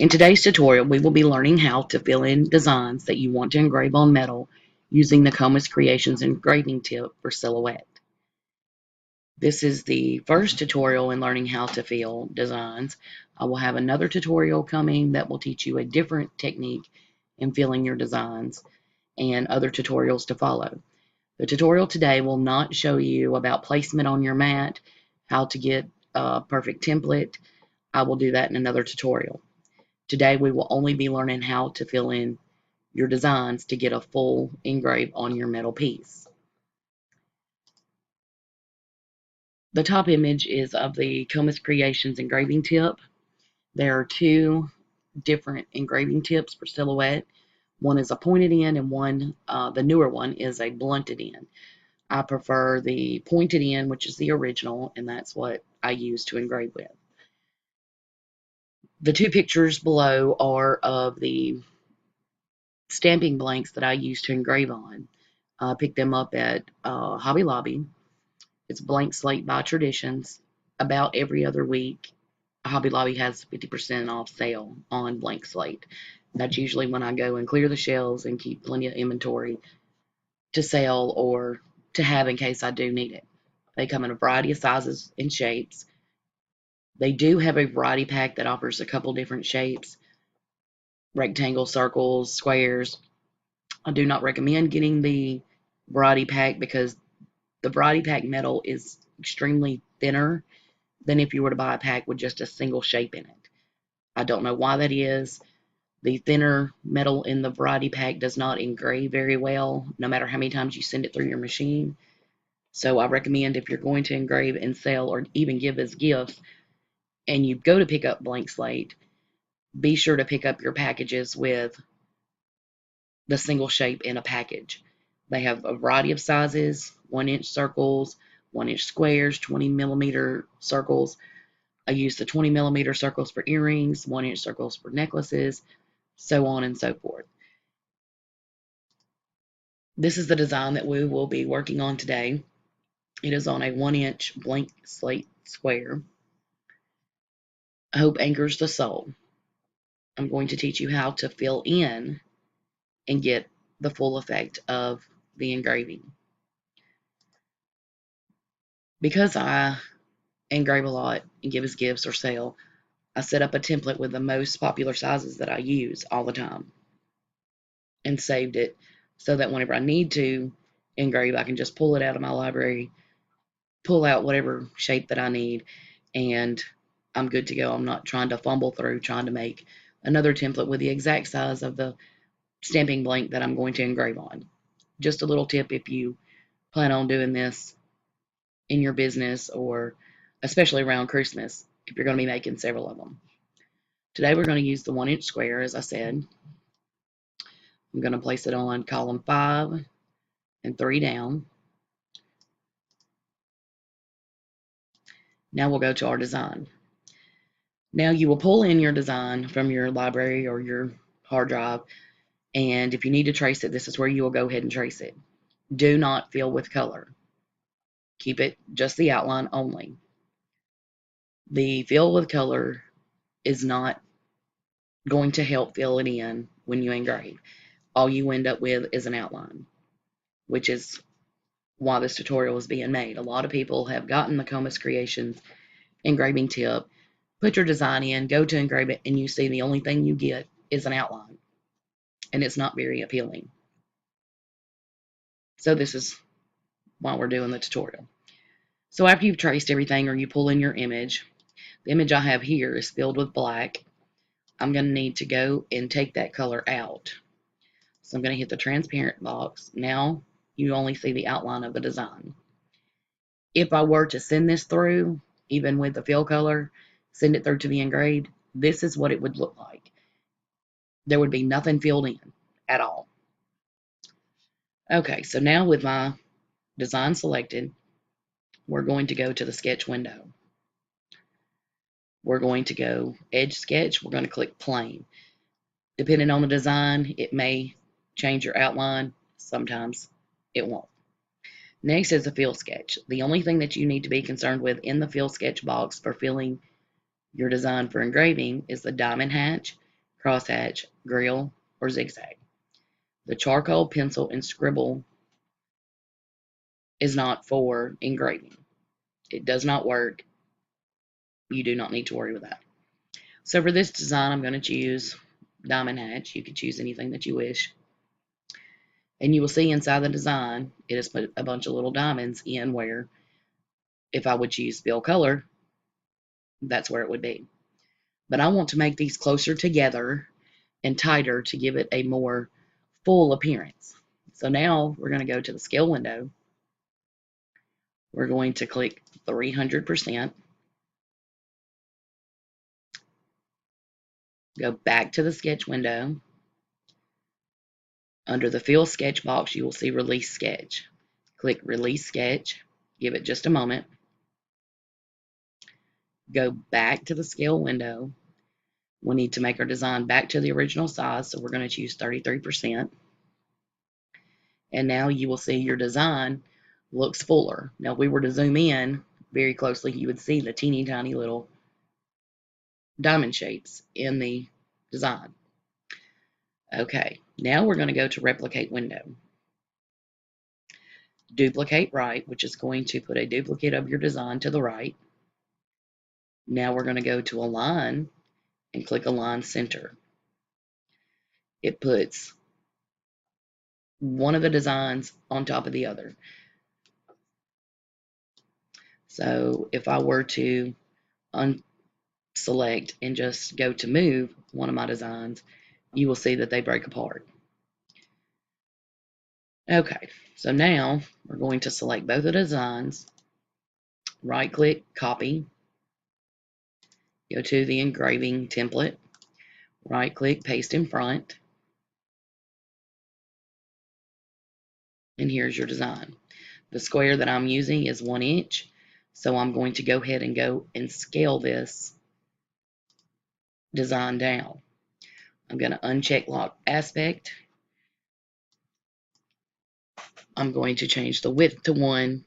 In today's tutorial, we will be learning how to fill in designs that you want to engrave on metal using the Chomas Creations engraving tip for Silhouette. This is the first tutorial in learning how to fill designs. I will have another tutorial coming that will teach you a different technique in filling your designs and other tutorials to follow. The tutorial today will not show you about placement on your mat, how to get a perfect template. I will do that in another tutorial. Today we will only be learning how to fill in your designs to get a full engrave on your metal piece. The top image is of the Chomas Creations engraving tip. There are two different engraving tips for Silhouette. One is a pointed end and one, the newer one, is a blunted end. I prefer the pointed end, which is the original, and that's what I use to engrave with. The two pictures below are of the stamping blanks that I use to engrave on. I picked them up at Hobby Lobby. It's Blank Slate by Traditions. About every other week, Hobby Lobby has 50% off sale on Blank Slate. That's usually when I go and clear the shelves and keep plenty of inventory to sell or to have in case I do need it. They come in a variety of sizes and shapes. They do have a variety pack that offers a couple different shapes: rectangles, circles, squares. I do not recommend getting the variety pack because the variety pack metal is extremely thinner than if you were to buy a pack with just a single shape in it. I don't know why that is. The thinner metal in the variety pack does not engrave very well, no matter how many times you send it through your machine. So I recommend, if you're going to engrave and sell or even give as gifts, and you go to pick up Blank Slate, be sure to pick up your packages with the single shape in a package. They have a variety of sizes: 1-inch circles, 1-inch squares, 20mm circles. I use the 20mm circles for earrings, 1-inch circles for necklaces, so on and so forth. This is the design that we will be working on today. It is on a 1-inch blank slate square. Hope anchors the soul. I'm going to teach you how to fill in and get the full effect of the engraving. Because I engrave a lot and give as gifts or sell, I set up a template with the most popular sizes that I use all the time and saved it so that whenever I need to engrave, I can just pull it out of my library, pull out whatever shape that I need, and I'm good to go. I'm not trying to fumble through trying to make another template with the exact size of the stamping blank that I'm going to engrave on. Just a little tip if you plan on doing this in your business, or especially around Christmas, if you're going to be making several of them. Today we're going to use the 1-inch square, as I said. I'm going to place it on column 5 and 3 down. Now we'll go to our design. Now you will pull in your design from your library or your hard drive, and if you need to trace it, this is where you will go ahead and trace it. Do not fill with color. Keep it just the outline only. The fill with color is not going to help fill it in when you engrave. All you end up with is an outline, which is why this tutorial is being made. A lot of people have gotten the Chomas Creations engraving tip, put your design in, go to engrave it, and you see the only thing you get is an outline, and it's not very appealing. So this is why we're doing the tutorial. So after you've traced everything, or you pull in your image, the image I have here is filled with black. I'm going to need to go and take that color out. So I'm going to hit the transparent box. Now you only see the outline of the design. If I were to send this through, even with the fill color, send it through to be engraved, this is what it would look like. There would be nothing filled in at all. Okay, so now with my design selected, we're going to go to the sketch window. We're going to go edge sketch. We're going to click plane. Depending on the design, it may change your outline. Sometimes it won't. Next is the fill sketch. The only thing that you need to be concerned with in the fill sketch box for filling your design for engraving is the diamond hatch crosshatch, grill, or zigzag. The charcoal, pencil, and scribble is not for engraving. It does not work. You do not need to worry with that. So for this design, I'm going to choose diamond hatch. You can choose anything that you wish. And you will see inside the design, it has put a bunch of little diamonds in where if I would choose fill color, that's where it would be. But I want to make these closer together and tighter to give it a more full appearance. So now we're going to go to the scale window. We're going to click 300%. Go back to the sketch window. Under the fill sketch box, you will see release sketch. Click release sketch. Give it just a moment. Go back to the scale window. We need to make our design back to the original size, so we're going to choose 33%. And now you will see your design looks fuller. Now, if we were to zoom in very closely, you would see the teeny tiny little diamond shapes in the design. Okay, now we're going to go to replicate window. Duplicate right, which is going to put a duplicate of your design to the right. Now we're going to go to align and click align center. It puts one of the designs on top of the other. So if I were to unselect and just go to move one of my designs, you will see that they break apart. Okay, so now we're going to select both the designs, right click, copy, go to the engraving template, right click, paste in front, and here's your design. The square that I'm using is 1 inch, so I'm going to go ahead and go and scale this design down. I'm going to uncheck lock aspect. I'm going to change the width to 1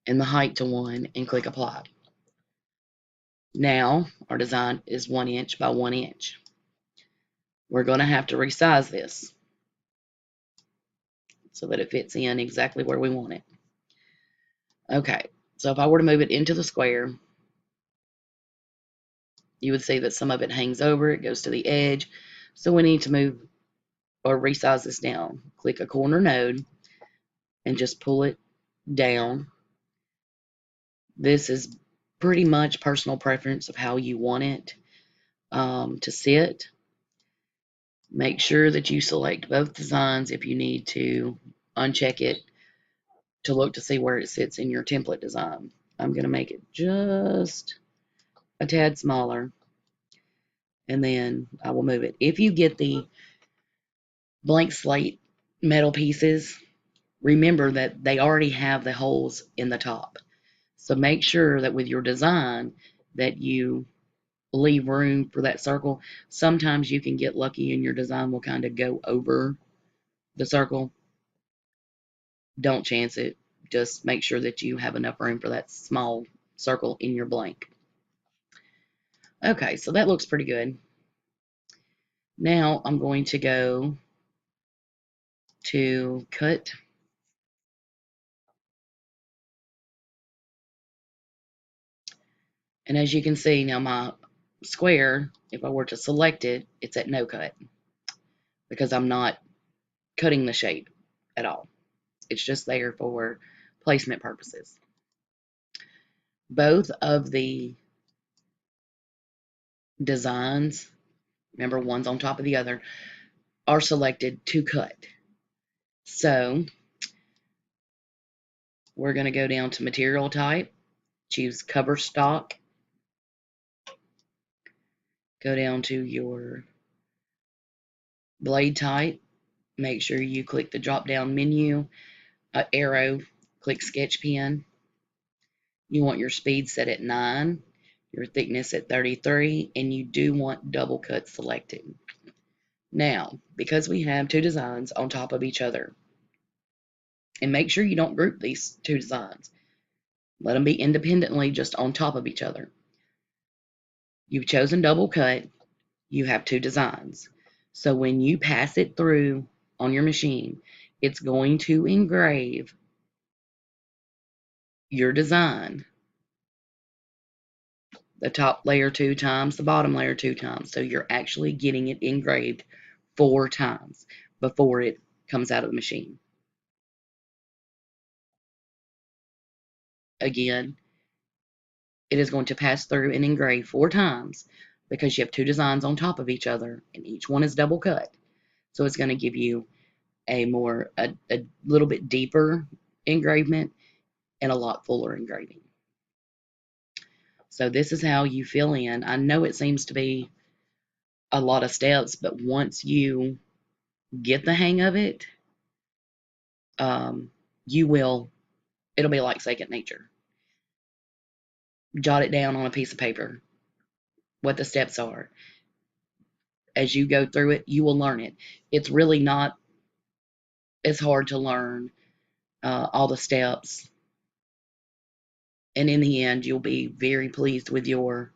and the height to 1 and click apply. Now our design is 1 inch by 1 inch. We're going to have to resize this so that it fits in exactly where we want it. Okay, so if I were to move it into the square, you would see that some of it hangs over, it goes to the edge. So we need to move or resize this down. Click a corner node and just pull it down. This is pretty much personal preference of how you want it to sit. Make sure that you select both designs if you need to uncheck it to look to see where it sits in your template design. I'm going to make it just a tad smaller, and then I will move it. If you get the blank slate metal pieces, remember that they already have the holes in the top. So make sure that with your design that you leave room for that circle. Sometimes you can get lucky and your design will kind of go over the circle. Don't chance it. Just make sure that you have enough room for that small circle in your blank. Okay, so that looks pretty good. Now I'm going to go to cut. And as you can see, now my square, if I were to select it, it's at no cut because I'm not cutting the shape at all. It's just there for placement purposes. Both of the designs, remember one's on top of the other, are selected to cut. So we're going to go down to material type, choose cover stock, go down to your blade type, make sure you click the drop down menu, arrow, click sketch pen. You want your speed set at 9, your thickness at 33, and you do want double cut selected. Now, because we have two designs on top of each other, and make sure you don't group these two designs. Let them be independently just on top of each other. You've chosen double cut. you have two designs. So when you pass it through on your machine, it's going to engrave your design, the top layer 2 times, the bottom layer 2 times. So you're actually getting it engraved 4 times before it comes out of the machine. Again, it is going to pass through and engrave 4 times because you have two designs on top of each other and each one is double cut. So it's going to give you a little bit deeper engravement and a lot fuller engraving. So this is how you fill in. I know it seems to be a lot of steps, but once you get the hang of it, you will, it'll be like second nature. Jot it down on a piece of paper, what the steps are. As you go through it, you will learn it. It's really not as hard to learn all the steps. And in the end, you'll be very pleased with your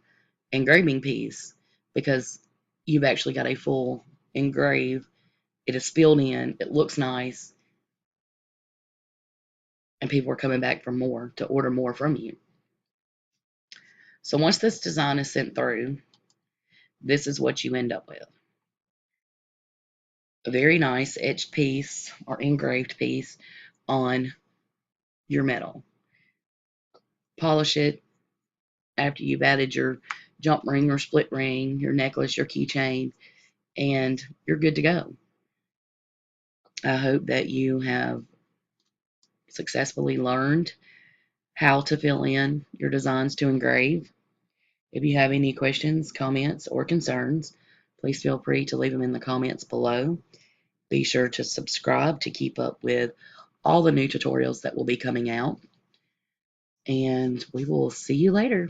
engraving piece because you've actually got a full engrave. It is filled in, it looks nice, and people are coming back for more to order more from you. So once this design is sent through, this is what you end up with. A very nice etched piece or engraved piece on your metal. Polish it after you've added your jump ring or split ring, your necklace, your keychain, and you're good to go. I hope that you have successfully learned how to fill in your designs to engrave. If you have any questions, comments, or concerns, please feel free to leave them in the comments below. Be sure to subscribe to keep up with all the new tutorials that will be coming out. And we will see you later.